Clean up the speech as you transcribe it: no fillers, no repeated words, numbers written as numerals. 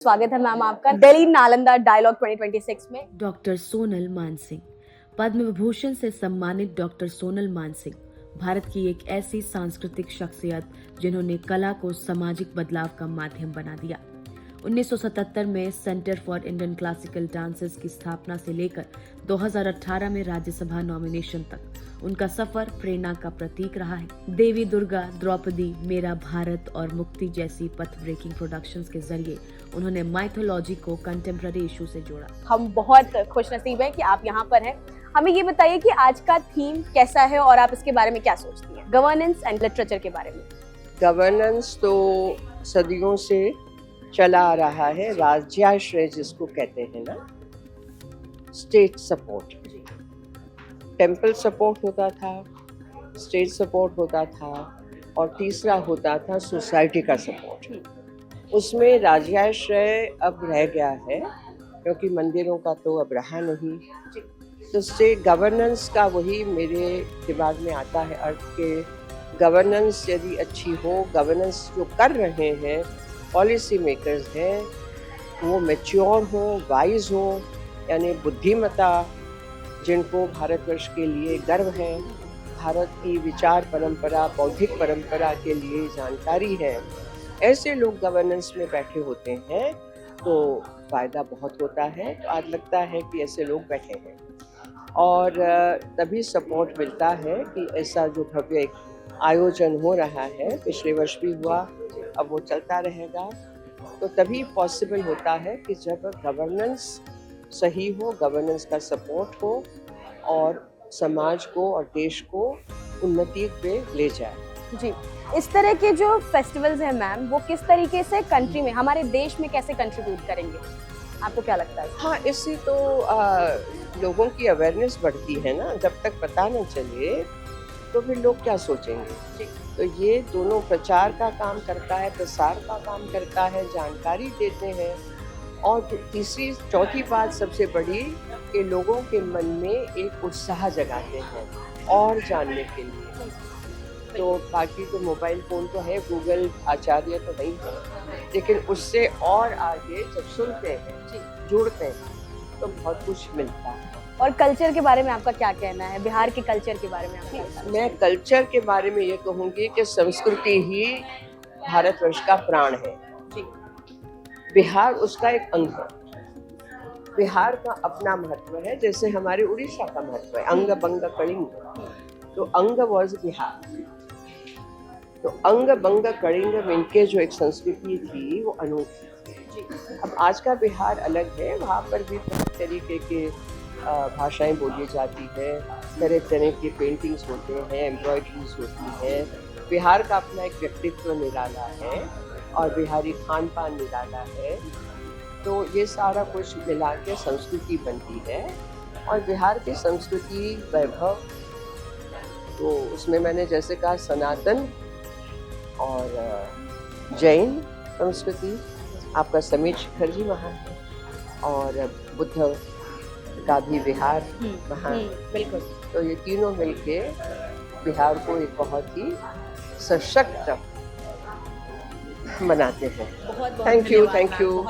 स्वागत है मैम आपका दिल्ली नालंदा डायलॉग 2026 में। डॉक्टर सोनल मानसिंह। पद्म विभूषण से सम्मानित डॉक्टर सोनल मानसिंह भारत की एक ऐसी सांस्कृतिक शख्सियत जिन्होंने कला को सामाजिक बदलाव का माध्यम बना दिया। 1977 में centre for Indian classical dances की स्थापना से लेकर 2018 में राज्यसभा नॉमिनेशन तक उनका सफर प्रेरणा का प्रतीक रहा है। देवी दुर्गा, द्रौपदी, मेरा भारत और मुक्ति जैसी पथ ब्रेकिंग प्रोडक्शंस के जरिए उन्होंने माइथोलॉजी को कंटेम्पररी इशू से जोड़ा। हम बहुत खुशनसीब हैं कि आप यहाँ पर हैं। हमें ये बताइए कि आज का थीम कैसा है और आप इसके बारे में क्या सोचती हैं, गवर्नेंस एंड लिटरेचर के बारे में। गवर्नेंस तो सदियों से चला आ रहा है, राज्याश्रय जिसको कहते हैं ना, स्टेट सपोर्ट, टेम्पल सपोर्ट होता था, स्टेट सपोर्ट होता था और तीसरा होता था सोसाइटी का सपोर्ट। उसमें राज्याश्रय अब रह गया है क्योंकि मंदिरों का तो अब रहा नहीं। तो स्टेट गवर्नेंस का वही मेरे दिमाग में आता है अर्थ के गवर्नेंस यदि अच्छी हो, गवर्नेंस जो कर रहे हैं पॉलिसी मेकर्स हैं वो मैच्योर हो, वाइज हो, यानी बुद्धिमता, जिनको भारतवर्ष के लिए गर्व है, भारत की विचार परंपरा, बौद्धिक परंपरा के लिए जानकारी है, ऐसे लोग गवर्नेंस में बैठे होते हैं तो फायदा बहुत होता है। तो आज लगता है कि ऐसे लोग बैठे हैं और तभी सपोर्ट मिलता है कि ऐसा जो भव्य एक आयोजन हो रहा है, पिछले वर्ष भी हुआ, अब वो चलता रहेगा, तो तभी पॉसिबल होता है कि जब गवर्नेंस सही हो, गवर्नेंस का सपोर्ट हो और समाज को और देश को उन्नति पे ले जाए। जी, इस तरह के जो फेस्टिवल्स हैं मैम, वो किस तरीके से कंट्री में, हमारे देश में कैसे कंट्रीब्यूट करेंगे, आपको क्या लगता है? हाँ, इससे तो लोगों की अवेयरनेस बढ़ती है ना। जब तक पता न चले तो फिर लोग क्या सोचेंगे। तो ये दोनों प्रचार का काम करता है, प्रसार का काम करता है, जानकारी देते हैं और तीसरी चौथी बात सबसे बड़ी कि लोगों के मन में एक उत्साह जगाते हैं और जानने के लिए। तो बाकी तो मोबाइल फ़ोन तो है, गूगल आचार्य तो नहीं है, लेकिन उससे और आगे जब सुनते हैं, जुड़ते हैं तो बहुत कुछ मिलता है। और कल्चर के बारे में आपका क्या कहना है, बिहार के कल्चर के बारे में आपका क्या कहना है? मैं कल्चर के बारे में ये कहूँगी कि संस्कृति ही भारतवर्ष का प्राण है। बिहार उसका एक अंग है। बिहार का अपना महत्व है, जैसे हमारे उड़ीसा का महत्व है, अंग बंग कलिंग। तो अंग वॉज बिहार। तो अंग बंग कलिंग इनके जो एक संस्कृति थी वो अनूठी थी। अब आज का बिहार अलग है, वहाँ पर भी तरह तरीके के भाषाएं बोली जाती है, तरह तरह के पेंटिंग्स होते हैं, एम्ब्रॉयडरीज होती है। बिहार का अपना एक व्यक्तित्व निराला है और बिहारी खान पान निराला है। तो ये सारा कुछ मिला के संस्कृति बनती है और बिहार की संस्कृति वैभव, तो उसमें मैंने जैसे कहा सनातन और जैन संस्कृति, आपका समीर शिखर जी वहाँ है और बुद्ध का भी बिहार वहाँ। बिल्कुल। तो ये तीनों मिलके बिहार को एक बहुत ही सशक्त बनाते हैं। बहुत थैंक यू।